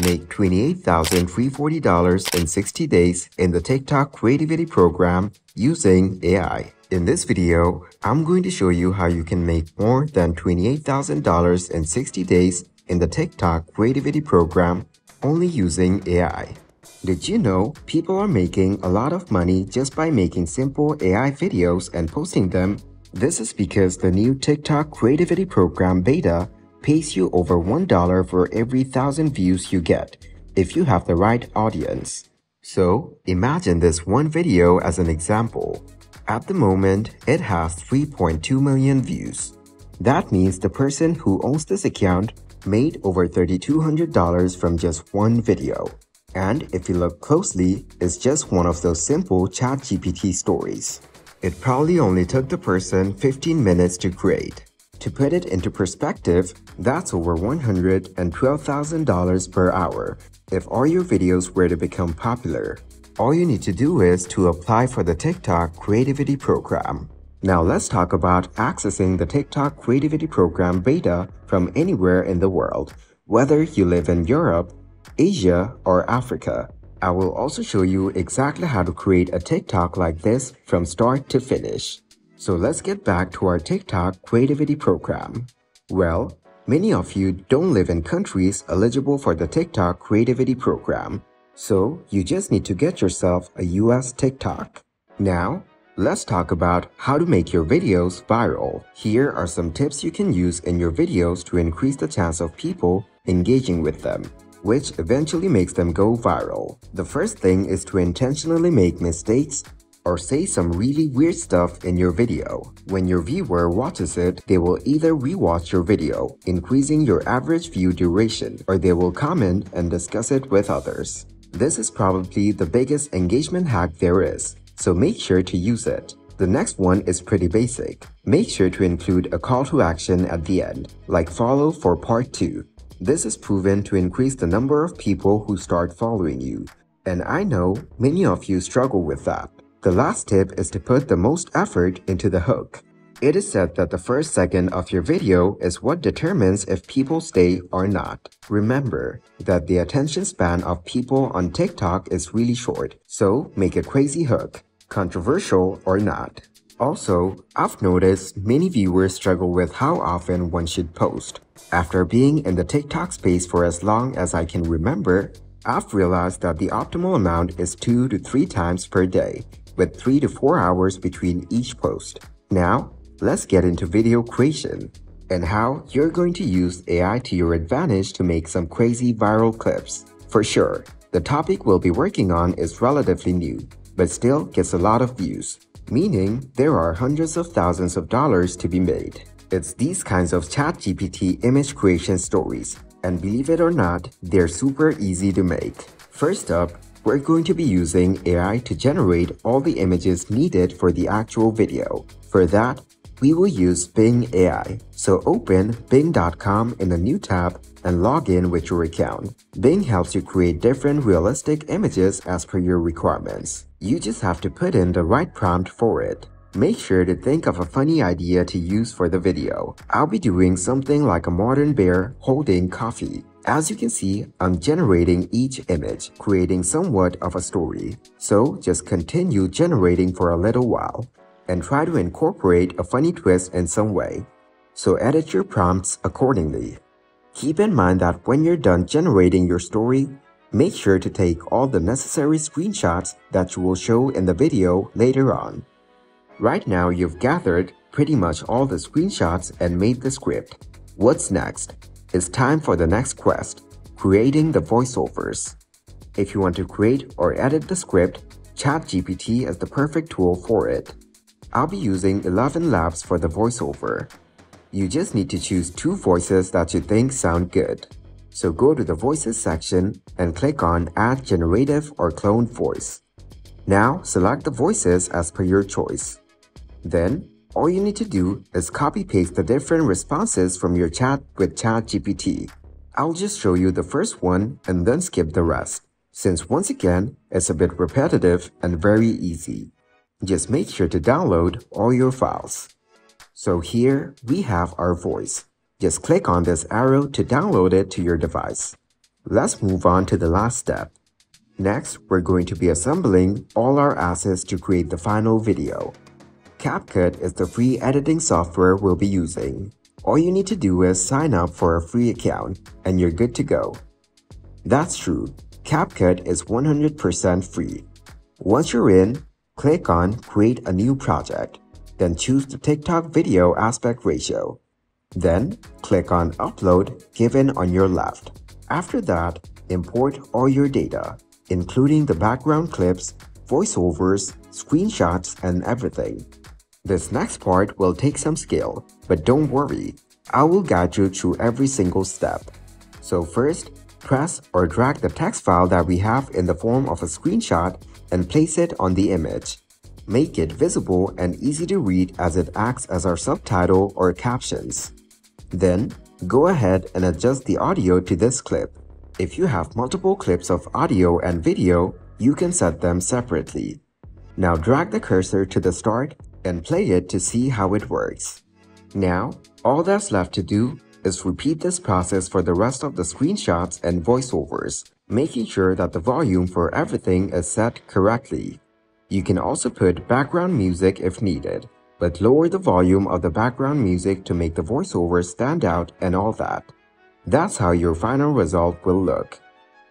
Make $28,340 in 60 days in the TikTok creativity program using AI. In this video, I'm going to show you how you can make more than $28,000 in 60 days in the TikTok creativity program only using AI. Did you know people are making a lot of money just by making simple AI videos and posting them? This is because the new TikTok creativity program beta pays you over $1 for every 1,000 views you get if you have the right audience. So, imagine this one video as an example. At the moment, it has 3.2 million views. That means the person who owns this account made over $3,200 from just one video. And if you look closely, it's just one of those simple ChatGPT stories. It probably only took the person 15 minutes to create. To put it into perspective, that's over $112,000 per hour if all your videos were to become popular. All you need to do is to apply for the TikTok creativity program. Now let's talk about accessing the TikTok creativity program beta from anywhere in the world, whether you live in Europe, Asia, or Africa. I will also show you exactly how to create a TikTok like this from start to finish. So let's get back to our TikTok creativity program. Well, many of you don't live in countries eligible for the TikTok creativity program, so you just need to get yourself a US TikTok. Now, let's talk about how to make your videos viral. Here are some tips you can use in your videos to increase the chance of people engaging with them, which eventually makes them go viral. The first thing is to intentionally make mistakes or say some really weird stuff in your video. When your viewer watches it, they will either rewatch your video, increasing your average view duration, or they will comment and discuss it with others. This is probably the biggest engagement hack there is, so make sure to use it. The next one is pretty basic. Make sure to include a call to action at the end, like follow for part 2. This is proven to increase the number of people who start following you, and I know many of you struggle with that. The last tip is to put the most effort into the hook. It is said that the first second of your video is what determines if people stay or not. Remember that the attention span of people on TikTok is really short, so make a crazy hook, controversial or not. Also, I've noticed many viewers struggle with how often one should post. After being in the TikTok space for as long as I can remember, I've realized that the optimal amount is 2 to 3 times per day, with 3 to 4 hours between each post. Now, let's get into video creation and how you're going to use AI to your advantage to make some crazy viral clips. For sure, the topic we'll be working on is relatively new, but still gets a lot of views, meaning there are hundreds of thousands of dollars to be made. It's these kinds of ChatGPT image creation stories, and believe it or not, they're super easy to make. First up, we're going to be using AI to generate all the images needed for the actual video. For that, we will use Bing AI. So open bing.com in a new tab and log in with your account. Bing helps you create different realistic images as per your requirements. You just have to put in the right prompt for it. Make sure to think of a funny idea to use for the video. I'll be doing something like a modern bear holding coffee. As you can see, I'm generating each image, creating somewhat of a story. So just continue generating for a little while and try to incorporate a funny twist in some way. So edit your prompts accordingly. Keep in mind that when you're done generating your story, make sure to take all the necessary screenshots that you will show in the video later on. Right now, you've gathered pretty much all the screenshots and made the script. What's next? It's time for the next quest, creating the voiceovers. If you want to create or edit the script, ChatGPT is the perfect tool for it. I'll be using 11 Labs for the voiceover. You just need to choose 2 voices that you think sound good. So go to the Voices section and click on Add Generative or Clone Voice. Now select the voices as per your choice. Then, all you need to do is copy-paste the different responses from your chat with ChatGPT. I'll just show you the first one and then skip the rest, since once again, it's a bit repetitive and very easy. Just make sure to download all your files. So here we have our voice. Just click on this arrow to download it to your device. Let's move on to the last step. Next, we're going to be assembling all our assets to create the final video. CapCut is the free editing software we'll be using. All you need to do is sign up for a free account and you're good to go. That's true, CapCut is 100% free. Once you're in, click on Create a New Project, then choose the TikTok video aspect ratio. Then, click on Upload given on your left. After that, import all your data, including the background clips, voiceovers, screenshots, and everything. This next part will take some skill, but don't worry, I will guide you through every single step. So first, press or drag the text file that we have in the form of a screenshot and place it on the image. Make it visible and easy to read as it acts as our subtitle or captions. Then, go ahead and adjust the audio to this clip. If you have multiple clips of audio and video, you can set them separately. Now drag the cursor to the start and play it to see how it works. Now, all that's left to do is repeat this process for the rest of the screenshots and voiceovers, making sure that the volume for everything is set correctly. You can also put background music if needed, but lower the volume of the background music to make the voiceovers stand out and all that. That's how your final result will look.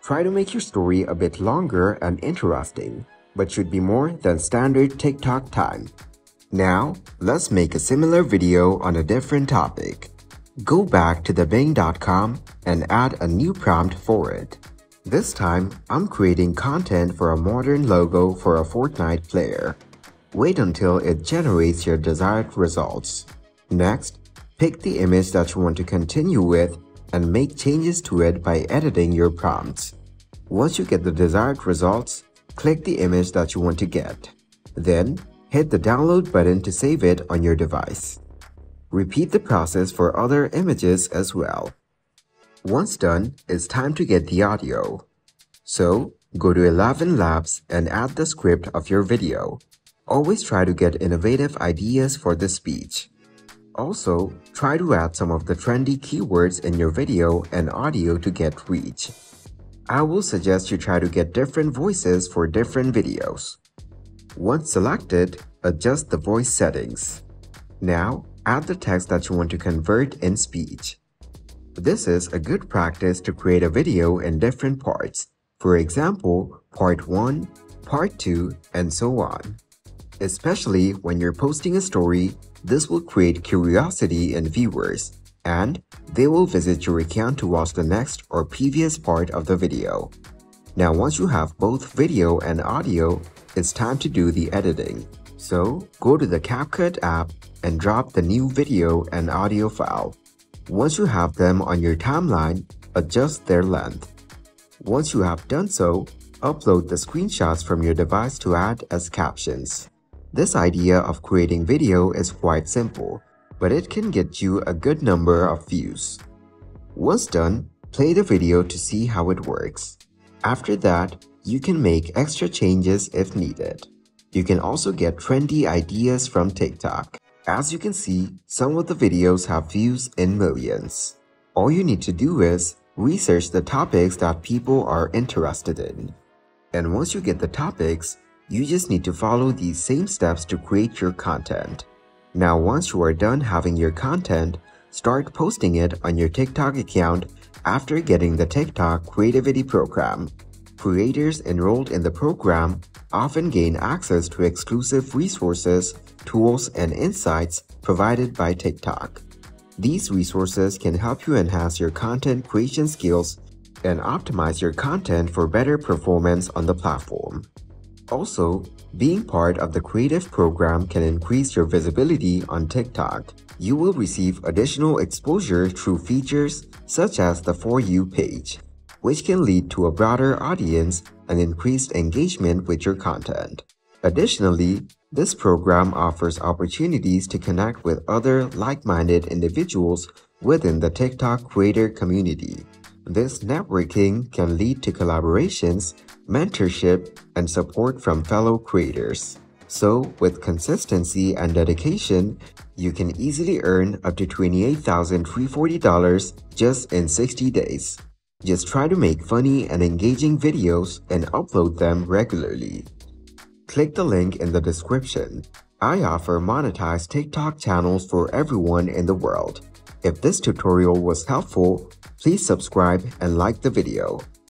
Try to make your story a bit longer and interesting, but should be more than standard TikTok time. Now, let's make a similar video on a different topic. Go back to the Bing.com and add a new prompt for it. This time, I'm creating content for a modern logo for a Fortnite player. Wait until it generates your desired results. Next, pick the image that you want to continue with and make changes to it by editing your prompts. Once you get the desired results, click the image that you want to get. Then, hit the download button to save it on your device. Repeat the process for other images as well. Once done, it's time to get the audio. So, go to 11 Labs and add the script of your video. Always try to get innovative ideas for the speech. Also, try to add some of the trendy keywords in your video and audio to get reach. I will suggest you try to get different voices for different videos. Once selected, adjust the voice settings. Now, add the text that you want to convert in speech. This is a good practice to create a video in different parts. For example, part 1, part 2, and so on. Especially when you're posting a story, this will create curiosity in viewers, and they will visit your account to watch the next or previous part of the video. Now once you have both video and audio, it's time to do the editing. So, go to the CapCut app and drop the new video and audio file. Once you have them on your timeline, adjust their length. Once you have done so, upload the screenshots from your device to add as captions. This idea of creating video is quite simple, but it can get you a good number of views. Once done, play the video to see how it works. After that, you can make extra changes if needed. You can also get trendy ideas from TikTok. As you can see, some of the videos have views in millions. All you need to do is research the topics that people are interested in. And once you get the topics, you just need to follow these same steps to create your content. Now once you are done having your content, start posting it on your TikTok account after getting the TikTok Creativity Program. Creators enrolled in the program often gain access to exclusive resources, tools, and insights provided by TikTok. These resources can help you enhance your content creation skills and optimize your content for better performance on the platform. Also, being part of the creative program can increase your visibility on TikTok. You will receive additional exposure through features such as the For You page, which can lead to a broader audience and increased engagement with your content. Additionally, this program offers opportunities to connect with other like-minded individuals within the TikTok creator community. This networking can lead to collaborations, mentorship, and support from fellow creators. So, with consistency and dedication, you can easily earn up to $28,340 just in 60 days. Just try to make funny and engaging videos and upload them regularly. Click the link in the description. I offer monetized TikTok channels for everyone in the world. If this tutorial was helpful, please subscribe and like the video.